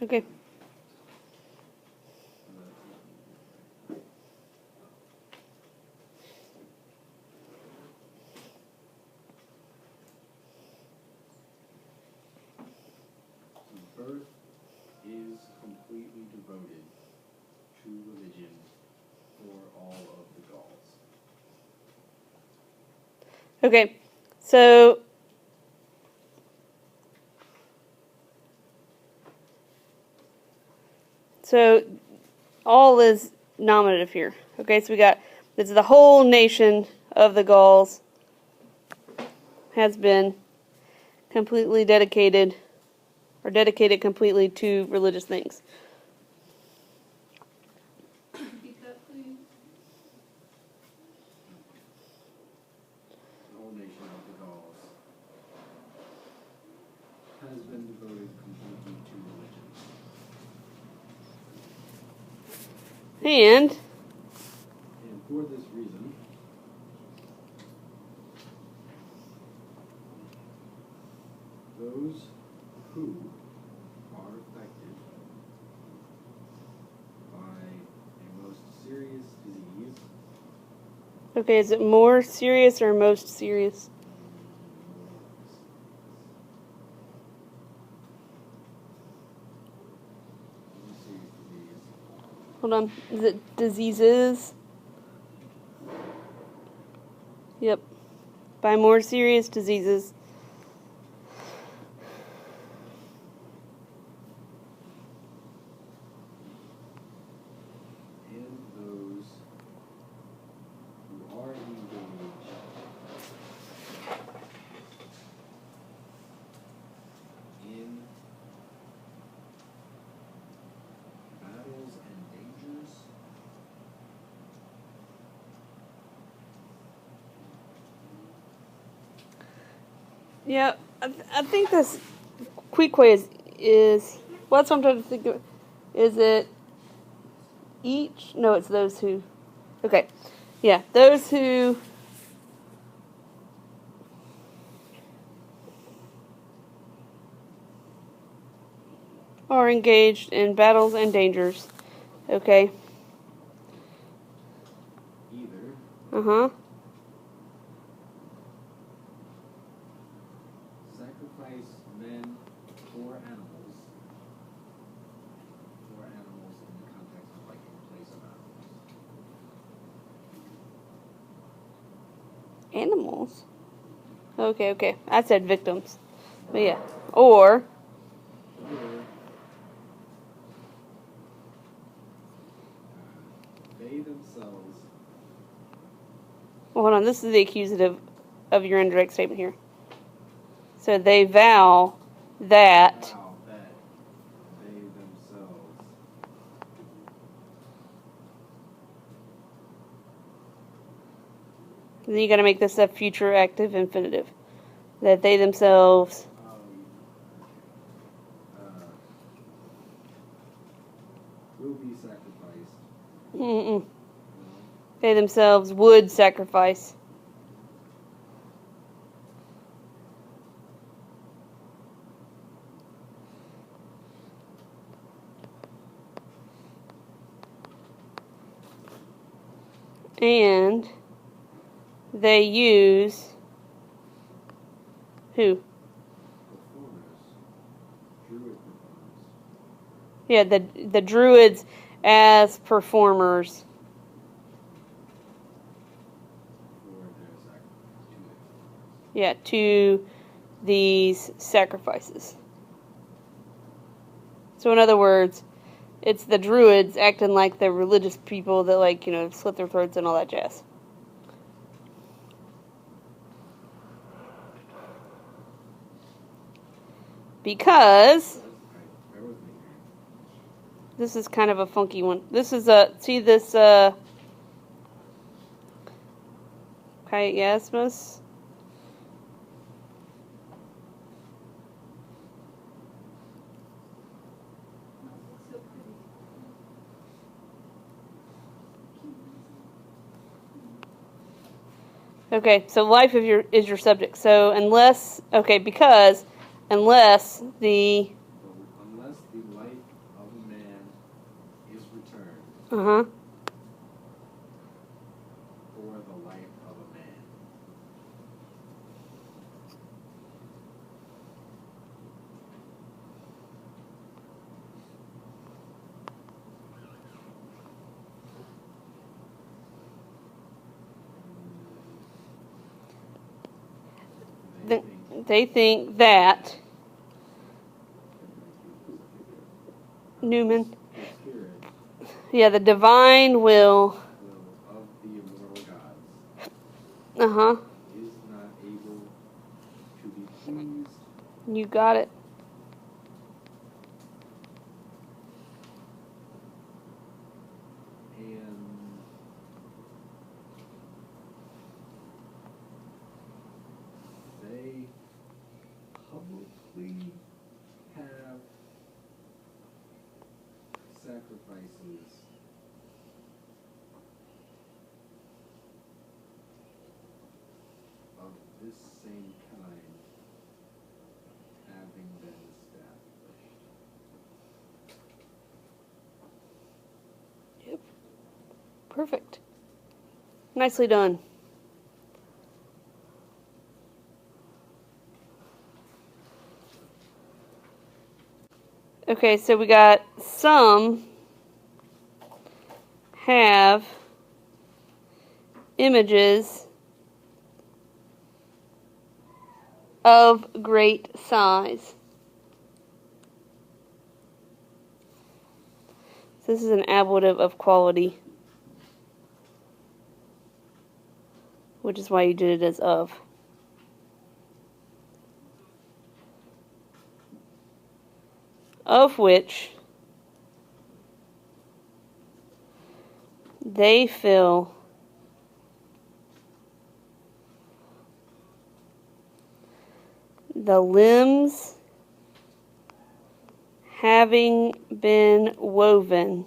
Okay. Birth is completely devoted to religion for all of the Gauls. Okay. So all is nominative here. Okay, so we got this is the whole nation of the Gauls has been completely dedicated or dedicated completely to religious things. Repeat that, please. The whole nation of the Gauls has been devoted completely to religion. And And for this reason, those who are affected by a most serious disease, okay, is it more serious or most serious? Hold on. Is it diseases? Yep. By more serious diseases. and those who are engaged in battles and dangers, Yeah, I think this Queequeg is well, that's what I'm trying to think of. Is it each? No, it's those who. Okay, yeah, those who are engaged in battles and dangers. Okay. either Uh-huh. sacrifice men or animals in the context of like in place of Animals. animals. Okay. I said victims. But yeah. Or Or they themselves well, hold on, this is the accusative of your indirect statement here. So they vow that vow that they themselves then you gotta make this a future active infinitive. That they themselves will be sacrificed. mm-mm. They themselves would sacrifice. And they use who? Druid performers. Yeah, the druids as performers. For their sacrifice. Yeah, to these sacrifices. So in other words, it's the druids acting like the religious people that slit their throats and all that jazz. Because this is kind of a funky one. This is chiasmus. So pretty. Okay, so life is your subject. So unless the Unless the life life of a man is returned Uh-huh. for the life of a man. They Th- think They think that Newman, the spirit yeah, the divine will, of the immortal gods uh-huh, is not able to be pleased you got it. and they publicly have sacrifices of this same kind having been established. Yep. Perfect. Nicely done. Okay, so we got some have images of great size. So this is an ablative of quality, which is why you did it as of. Of which they fill the limbs having been woven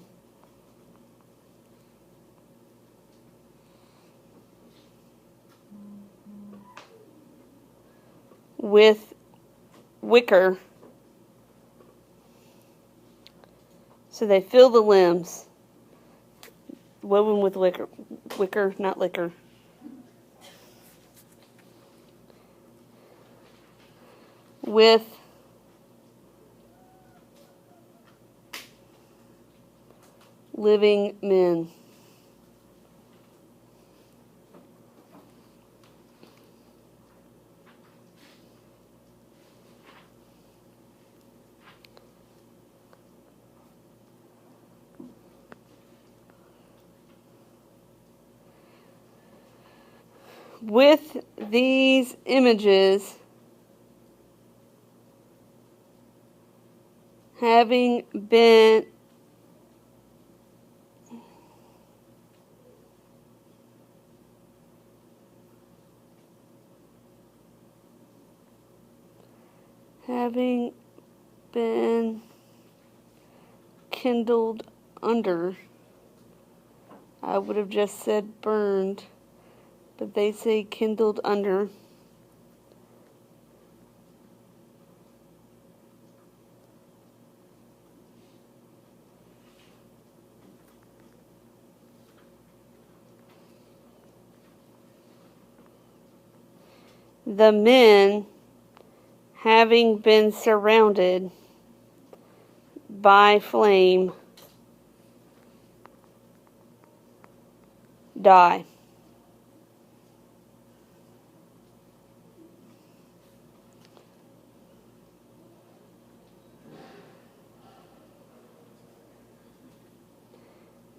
with wicker. So they fill the limbs woven with wicker, not liquor. With living men. With these images having been kindled under. I would have just said burned, but they say kindled under. The men having been surrounded by flame die.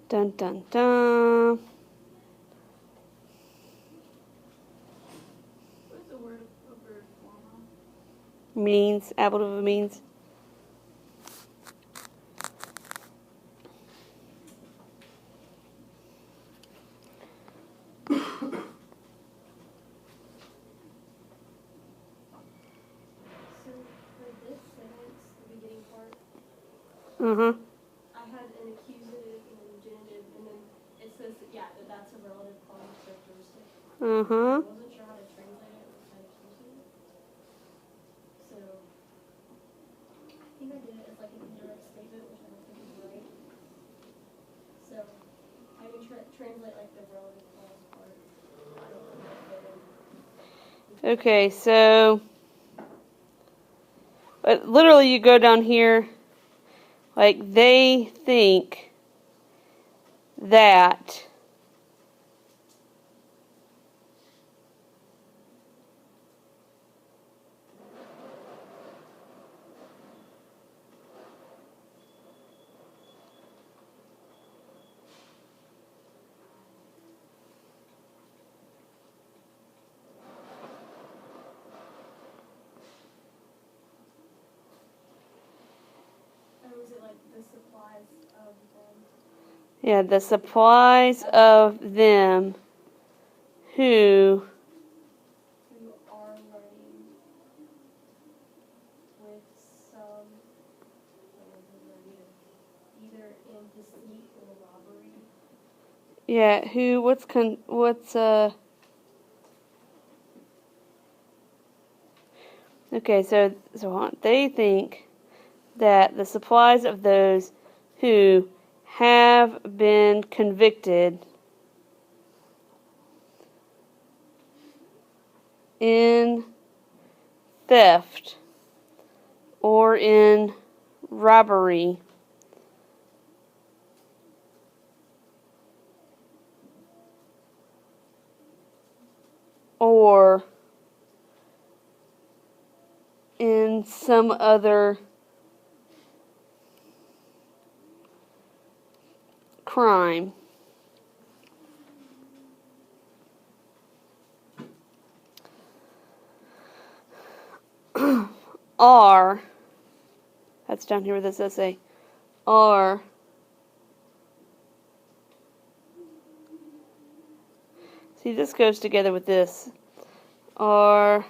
Dun dun dun. What is the word over forma? Means, ablative of means. So for this sentence, the beginning part, Uh-huh. I had an accusative and then a genitive, and then it says that, yeah, that's a relative quality characteristic. Uh-huh. I wasn't sure how to translate it with an accusative. So I think I did it as like an indirect statement translate like the relative clause part. I don't know if it Okay, so literally you go down here, like they think that or was it like the supplies of them yeah, the supplies of them who are running with some either in deceit or robbery. yeah, who what's okay, so hold on. They think that the supplies of those who have been convicted in theft or in robbery or in some other crime are, that's down here with this essay, are see, this goes together with this, are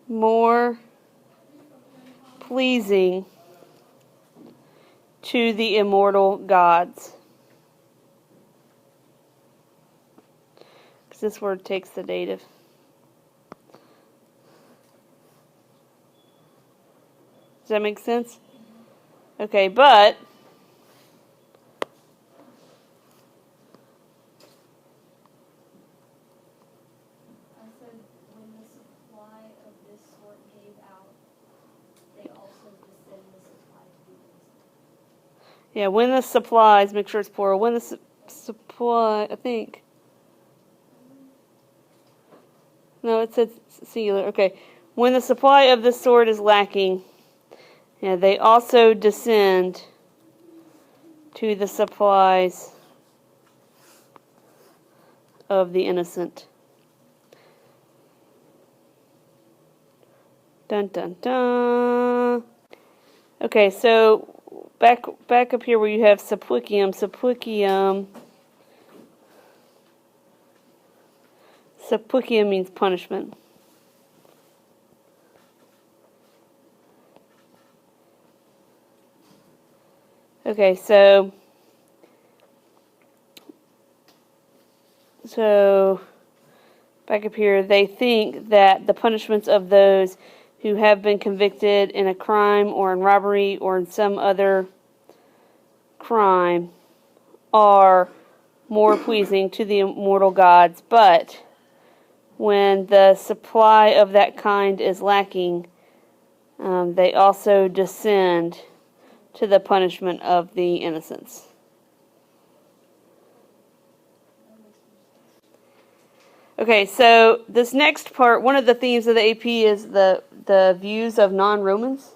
more pleasing to the immortal gods. Because this word takes the dative. Does that make sense? Okay, but I said when the supply of this sort gave out, they also descend the supply to the innocent. yeah, when the supplies, make sure it's plural, when the supply, I think. No, it says singular. Okay. When the supply of this sort is lacking, yeah, they also descend to the supplies of the innocent. Dun dun dun. Okay, so back up here where you have supplicium. Supplicium means punishment. Okay, so back up here, they think that the punishments of those who have been convicted in a crime or in robbery or in some other crime are more pleasing to the immortal gods, but when the supply of that kind is lacking, they also descend to the punishment of the innocents. Okay, so this next part, one of the themes of the AP is the views of non-Romans.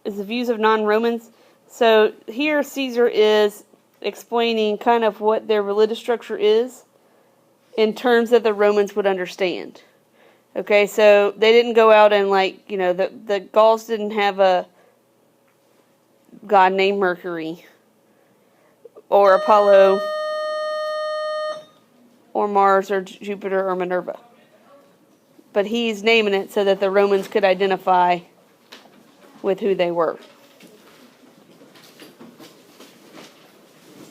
Is the views of non-Romans. So here Caesar is explaining kind of what their religious structure is in terms that the Romans would understand. Okay, so they didn't go out and the Gauls didn't have a god named Mercury or Apollo or Mars or Jupiter or Minerva. But he's naming it so that the Romans could identify with who they were.